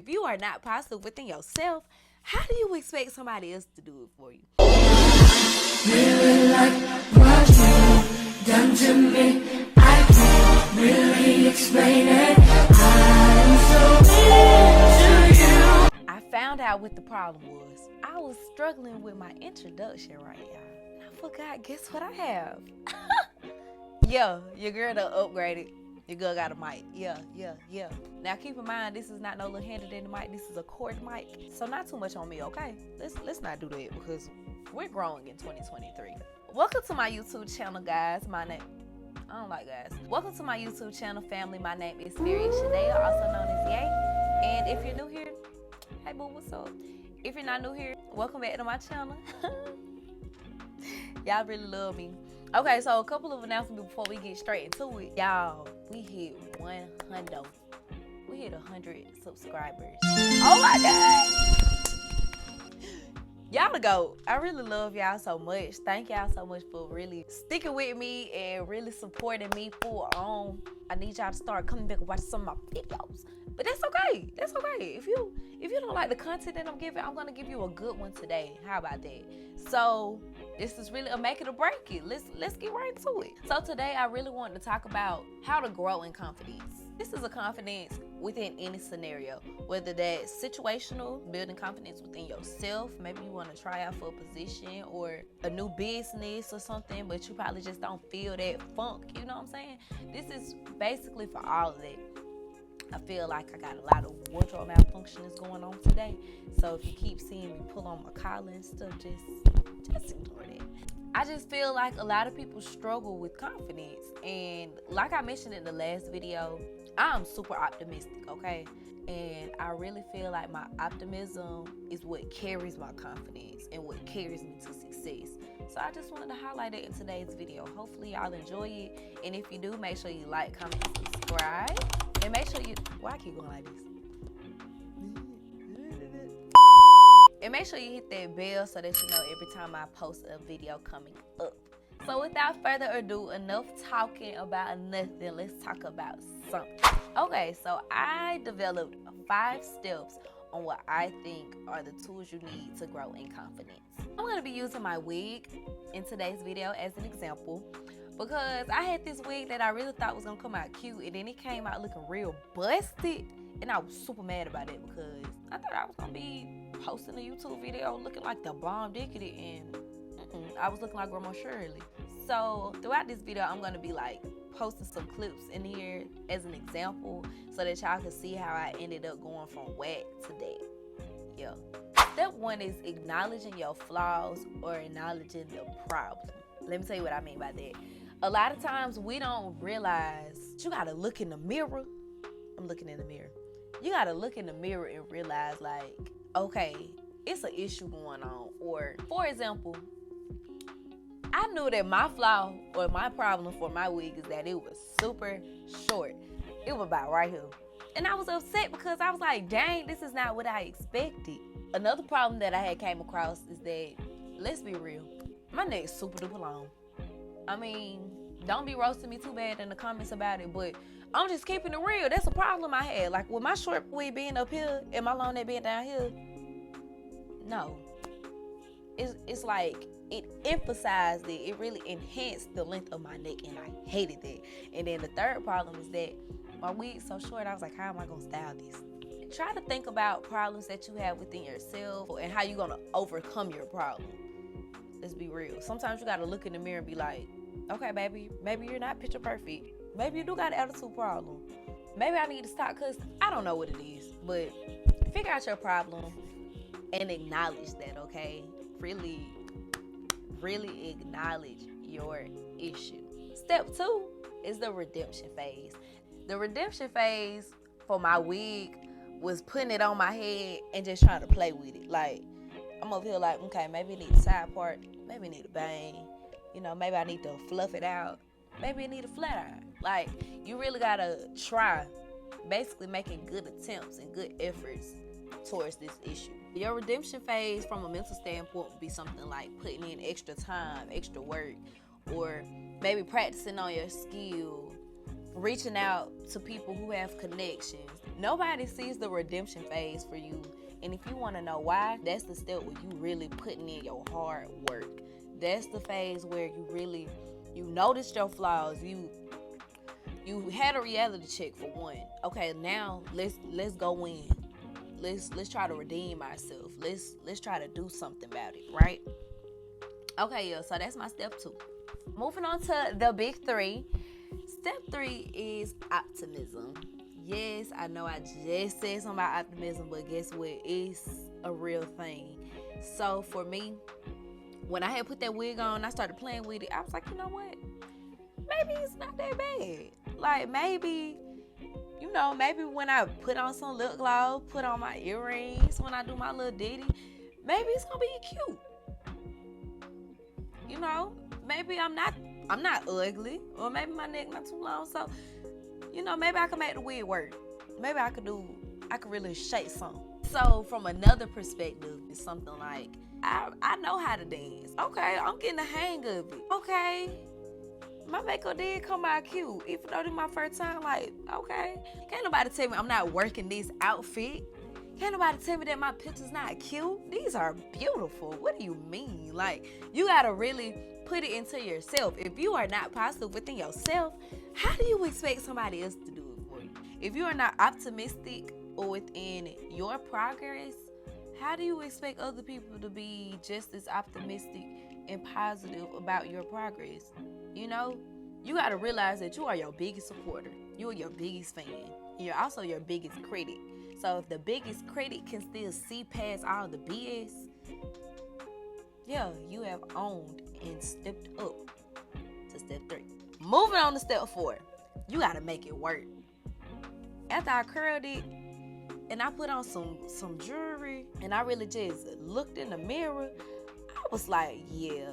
you are not positive within yourself, how do you expect somebody else to do it for you? Really like what you done to me. I can't really explain it. I'm so into you. I found out what the problem was. I was struggling with my introduction right now. And I forgot, guess what I have? Yeah, your girl done upgraded. Your girl got a mic. Yeah. Now keep in mind, this is not no little handed in the mic. This is a cord mic. So not too much on me, okay? Let's not do that because we're growing in 2023. Welcome to my YouTube channel, guys. I don't like guys. Welcome to my YouTube channel, family. My name is Siri Shadea, also known as Yay. And if you're new here, hey boo, what's up? If you're not new here, welcome back to my channel. Y'all really love me. Okay, so a couple of announcements before we get straight into it. Y'all, we hit 100. We hit 100 subscribers. Oh my God! Y'all the GOAT. I really love y'all so much. Thank y'all so much for really sticking with me and really supporting me full on. I need y'all to start coming back and watch some of my videos. But that's okay. That's okay. If you don't like the content that I'm giving, I'm gonna give you a good one today. How about that? So this is really a make it or break it. Let's get right into it. So today I really want to talk about how to grow in confidence. This is a confidence within any scenario, whether that's situational, building confidence within yourself. Maybe you want to try out for a position or a new business or something, but you probably just don't feel that funk. You know what I'm saying? This is basically for all of that. I feel like I got a lot of wardrobe malfunctions going on today. So if you keep seeing me pull on my collar and stuff, just ignore that. I just feel like a lot of people struggle with confidence. And like I mentioned in the last video, I'm super optimistic, okay? And I really feel like my optimism is what carries my confidence and what carries me to success. So I just wanted to highlight it in today's video. Hopefully y'all enjoy it. And if you do, make sure you like, comment, and subscribe. And make sure you, why I keep going like this? And make sure you hit that bell so that you know every time I post a video coming up. So without further ado, enough talking about nothing. Let's talk about something. Okay, so I developed 5 steps on what I think are the tools you need to grow in confidence. I'm going to be using my wig in today's video as an example because I had this wig that I really thought was going to come out cute, and then it came out looking real busted, and I was super mad about it because I thought I was going to be posting a YouTube video looking like the bomb dickety, and I was looking like Grandma Shirley. So throughout this video, I'm going to be like posting some clips in here as an example so that y'all can see how I ended up going from whack to that. Yeah. Step 1 is acknowledging your flaws or acknowledging the problem. Let me tell you what I mean by that. A lot of times we don't realize you got to look in the mirror. I'm looking in the mirror. You got to look in the mirror and realize, like, okay, it's an issue going on. Or, for example, I knew that my flaw or my problem for my wig is that it was super short. It was about right here. And I was upset because I was like, dang, this is not what I expected. Another problem that I had came across is that, let's be real, my neck's super duper long. I mean, don't be roasting me too bad in the comments about it, but I'm just keeping it real. That's a problem I had. Like with my short wig being up here and my long neck being down here, no. It's like it emphasized it. It really enhanced the length of my neck, and I hated that. And then the third problem is that my wig's so short, I was like, how am I gonna style this? Try to think about problems that you have within yourself and how you're gonna overcome your problem. Let's be real. Sometimes you gotta look in the mirror and be like, okay, baby, maybe you're not picture perfect. Maybe you do got an attitude problem. Maybe I need to stop, because I don't know what it is. But figure out your problem and acknowledge that, okay? Really acknowledge your issue. Step 2 is the redemption phase. The redemption phase for my wig was putting it on my head and just trying to play with it. Like, I'm over here like, okay, maybe it needs a side part. Maybe it need a bang. You know, maybe I need to fluff it out. Maybe it need a flat iron. Like, you really gotta try, basically making good attempts and good efforts towards this issue. Your redemption phase from a mental standpoint would be something like putting in extra time, extra work, or maybe practicing on your skill, reaching out to people who have connections, Nobody sees the redemption phase for you. And if you want to know why, that's the step where you really putting in your hard work. That's the phase where you noticed your flaws. You had a reality check for one. Okay, now let's go in. Let's try to redeem ourselves. Let's try to do something about it, right? Okay, yeah, so that's my step 2. Moving on to the big 3. Step 3 is optimism. Yes, I know I just said something about optimism, but guess what? It's a real thing. So for me, when I had put that wig on, I started playing with it. I was like, you know what? Maybe it's not that bad. Like maybe when I put on some lip gloss, put on my earrings, when I do my little ditty, maybe it's gonna be cute. You know, maybe I'm not ugly, or maybe my neck not too long. So, maybe I can make the wig work. Maybe I could really shake something. So from another perspective, it's something like, I know how to dance. Okay, I'm getting the hang of it. Okay, my makeup did come out cute, even though this is my first time. Like, okay, can't nobody tell me I'm not working this outfit. Can't nobody tell me that my picture's not cute. These are beautiful. What do you mean? Like, you gotta really put it into yourself. If you are not positive within yourself, how do you expect somebody else to do it for you? If you are not optimistic or within your progress, how do you expect other people to be just as optimistic and positive about your progress? You gotta realize that you are your biggest supporter. You are your biggest fan. You're also your biggest critic. So if the biggest critic can still see past all the BS, yeah, you have owned and stepped up to step 3. Moving on to step 4, you gotta make it work. After I curled it and I put on some jewelry and I really just looked in the mirror, I was like, yeah,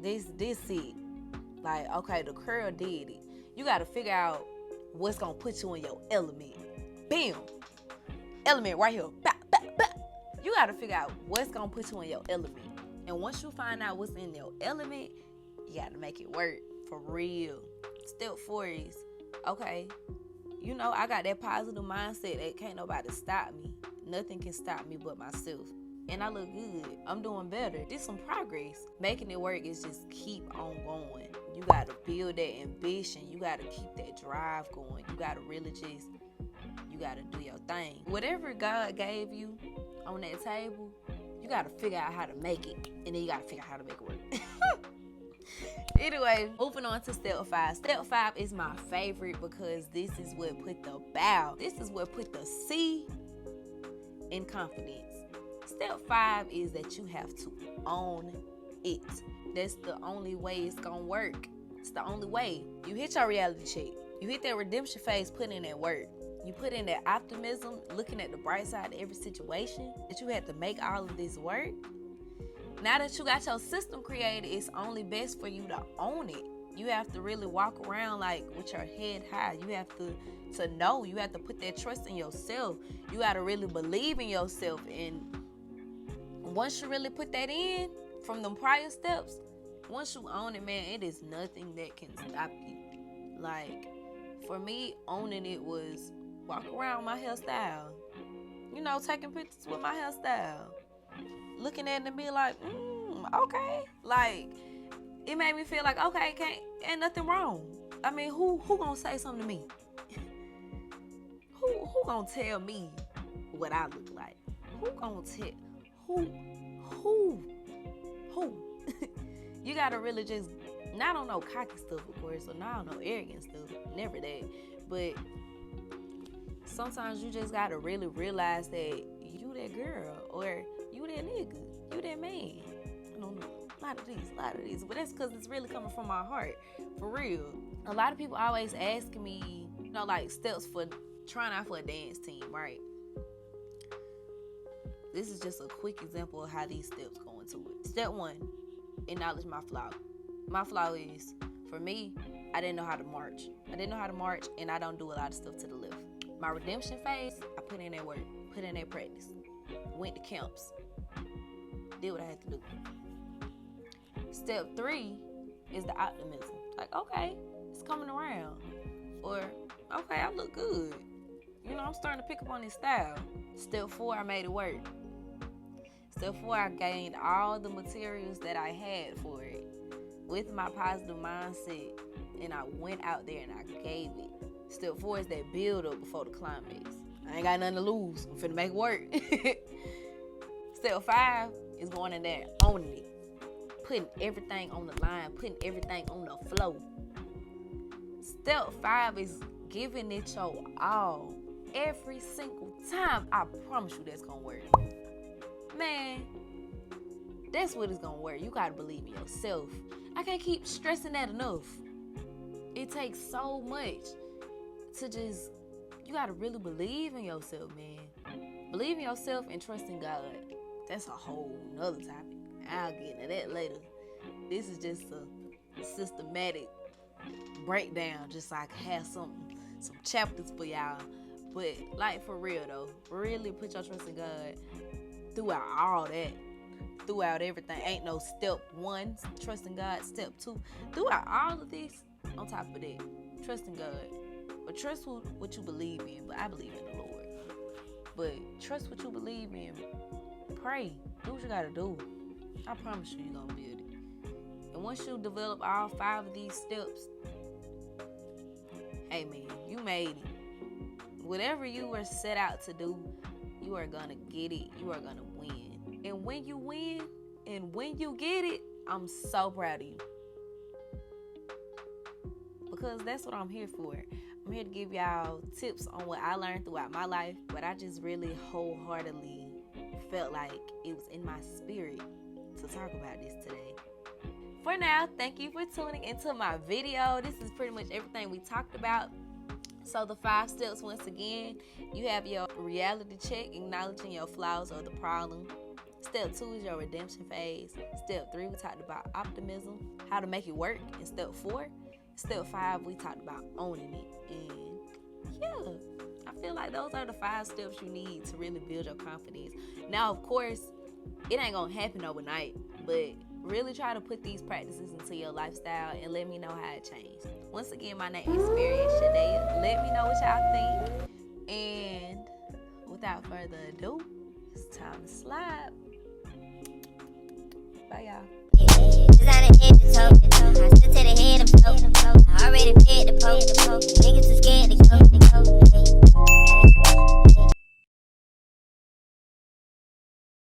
this it. Like, okay, the curl did it. You gotta figure out what's gonna put you in your element. Bam! Element right here. Bah, bah, bah. You gotta figure out what's gonna put you in your element. And once you find out what's in your element, you gotta make it work for real. Step 4 is, okay, I got that positive mindset that can't nobody stop me. Nothing can stop me but myself. And I look good. I'm doing better. There's some progress. Making it work is just keep on going. You got to build that ambition. You got to keep that drive going. You got to really you got to do your thing. Whatever God gave you on that table, you got to figure out how to make it. And then you got to figure out how to make it work. Anyway, moving on to step 5. Step 5 is my favorite because this is what put the bow. This is what put the C in confidence. Step 5 is that you have to own it. That's the only way it's gonna work. It's the only way. You hit your reality check. You hit that redemption phase, put in that work. You put in that optimism, looking at the bright side of every situation, that you had to make all of this work. Now that you got your system created, it's only best for you to own it. You have to really walk around like with your head high. You have to know. You have to put that trust in yourself. You got to really believe in yourself. And once you really put that in from them prior steps, once you own it, man, it is nothing that can stop you. Like, for me, owning it was walk around my hairstyle. Taking pictures with my hairstyle. Looking at it and be like, okay. Like, it made me feel like, okay, ain't nothing wrong. I mean, who gonna say something to me? Who gonna tell me what I look like? Who gonna tell? Who? You gotta really just, not on no cocky stuff, of course, or not on no arrogant stuff, never that. But sometimes you just gotta really realize that you that girl, or you that nigga, you that man. I don't know, a lot of these, but that's because it's really coming from my heart, for real. A lot of people always asking me, like steps for trying out for a dance team, right? This is just a quick example of how these steps go into it. Step 1, acknowledge my flaw. My flaw is, for me, I didn't know how to march. And I don't do a lot of stuff to the left. My redemption phase, I put in that work, put in that practice, went to camps, did what I had to do. Step 3 is the optimism. Like, okay, it's coming around. Or, okay, I look good. You know, I'm starting to pick up on this style. Step 4, I made it work. Step 4, I gained all the materials that I had for it with my positive mindset, and I went out there and I gave it. Step 4 is that build up before the climax. I ain't got nothing to lose. I'm finna make it work. Step 5 is going in there, owning it, putting everything on the line, putting everything on the flow. Step 5 is giving it your all every single time. I promise you that's gonna work. Man, that's what it's gonna work. You gotta believe in yourself. I can't keep stressing that enough. It takes so much to just, you gotta really believe in yourself, man. Believe in yourself and trust in God. That's a whole nother topic. I'll get into that later. This is just a systematic breakdown, just so I can have some chapters for y'all. But like, for real though, really put your trust in God throughout all that, throughout everything. Ain't no step 1, trust in God. Step 2, throughout all of this, on top of that, trust in God. But trust what you believe in. But I believe in the Lord. But trust what you believe in. Pray. Do what you gotta do. I promise you, you're gonna build it. And once you develop all 5 of these steps, hey man, you made it. Whatever you were set out to do, you are gonna get it. You are gonna win. And when you win, and when you get it, I'm so proud of you. Because that's what I'm here for. I'm here to give y'all tips on what I learned throughout my life, but I just really wholeheartedly felt like it was in my spirit to talk about this today. For now, thank you for tuning into my video. This is pretty much everything we talked about. So the 5 steps, once again, you have your reality check, acknowledging your flaws or the problem. Step 2 is your redemption phase. Step 3, we talked about optimism, how to make it work. And step 4, step 5, we talked about owning it. And yeah, I feel like those are the 5 steps you need to really build your confidence. Now, of course, it ain't gonna happen overnight, but really try to put these practices into your lifestyle and let me know how it changed. Once again, my name is Shadea. Let me know what y'all think. And without further ado, it's time to slide. Bye, y'all.